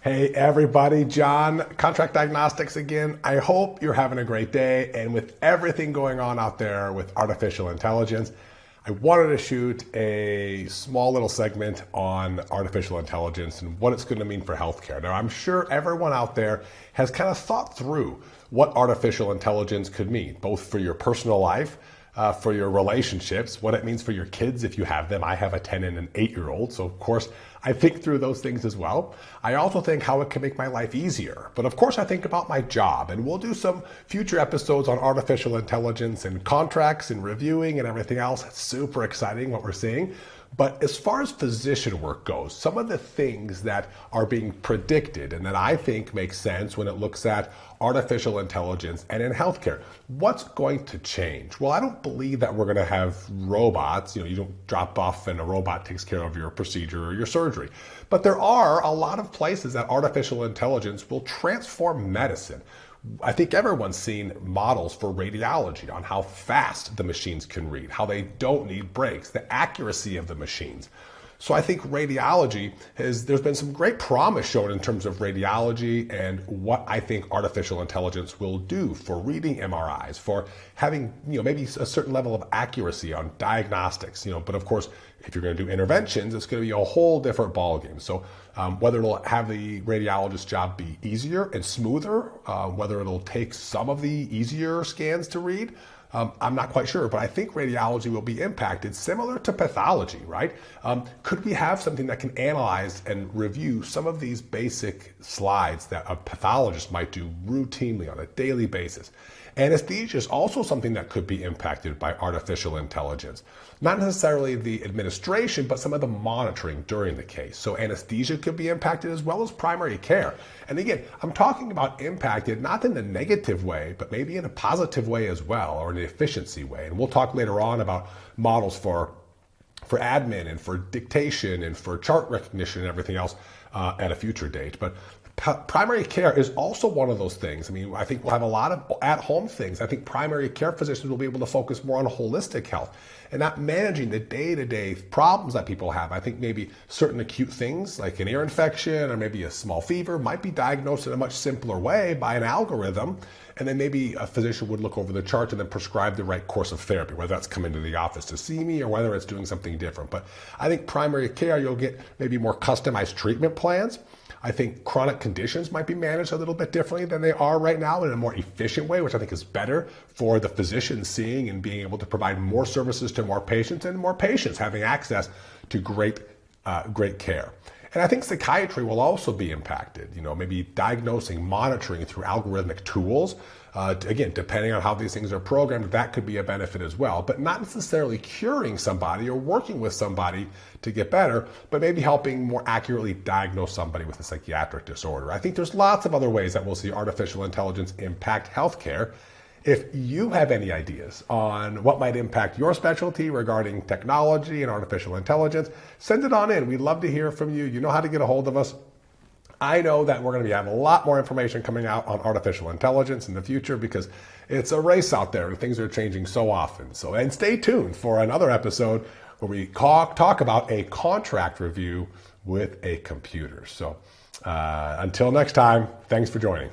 Hey everybody, John, Contract Diagnostics again. I hope you're having a great day, and with everything going on out there with artificial intelligence, I wanted to shoot a small little segment on artificial intelligence and what it's going to mean for healthcare. Now, I'm sure everyone out there has kind of thought through what artificial intelligence could mean, both for your personal life, for your relationships, what it means for your kids if you have them. I have a 10 and an 8-year-old, so of course I think through those things as well. I also think how it can make my life easier. But of course I think about my job, and we'll do some future episodes on artificial intelligence and contracts and reviewing and everything else. It's super exciting what we're seeing. But as far as physician work goes, some of the things that are being predicted and that I think make sense when it looks at artificial intelligence and in healthcare, what's going to change? Well, I don't believe that we're going to have robots. You don't drop off and a robot takes care of your procedure or your surgery. But there are a lot of places that artificial intelligence will transform medicine. I think everyone's seen models for radiology on how fast the machines can read, how they don't need breaks, the accuracy of the machines. So I think radiology there's been some great promise shown in terms of radiology and what I think artificial intelligence will do for reading MRIs, for having, maybe a certain level of accuracy on diagnostics, but of course, if you're going to do interventions, it's going to be a whole different ballgame. So whether it'll have the radiologist job be easier and smoother, whether it'll take some of the easier scans to read, I'm not quite sure, but I think radiology will be impacted similar to pathology, right? Could we have something that can analyze and review some of these basic slides that a pathologist might do routinely on a daily basis? Anesthesia is also something that could be impacted by artificial intelligence. Not necessarily the administration, but some of the monitoring during the case. So anesthesia could be impacted as well as primary care. And again, I'm talking about impacted not in a negative way, but maybe in a positive way as well, or in an efficiency way. And we'll talk later on about models for admin and for dictation and for chart recognition and everything else at a future date. But primary care is also one of those things. I think we'll have a lot of at-home things. I think primary care physicians will be able to focus more on holistic health and not managing the day-to-day problems that people have. I think maybe certain acute things like an ear infection or maybe a small fever might be diagnosed in a much simpler way by an algorithm. And then maybe a physician would look over the chart and then prescribe the right course of therapy, whether that's coming to the office to see me or whether it's doing something different. But I think primary care, you'll get maybe more customized treatment plans. I think chronic conditions might be managed a little bit differently than they are right now in a more efficient way, which I think is better for the physician seeing and being able to provide more services to more patients and more patients having access to great care. And I think psychiatry will also be impacted, maybe diagnosing, monitoring through algorithmic tools. Again, depending on how these things are programmed, that could be a benefit as well, but not necessarily curing somebody or working with somebody to get better, but maybe helping more accurately diagnose somebody with a psychiatric disorder. I think there's lots of other ways that we'll see artificial intelligence impact healthcare. If you have any ideas on what might impact your specialty regarding technology and artificial intelligence, send it on in. We'd love to hear from you. You know how to get a hold of us. I know that we're going to have a lot more information coming out on artificial intelligence in the future because it's a race out there and things are changing so often. And stay tuned for another episode where we talk about a contract review with a computer. So until next time, thanks for joining.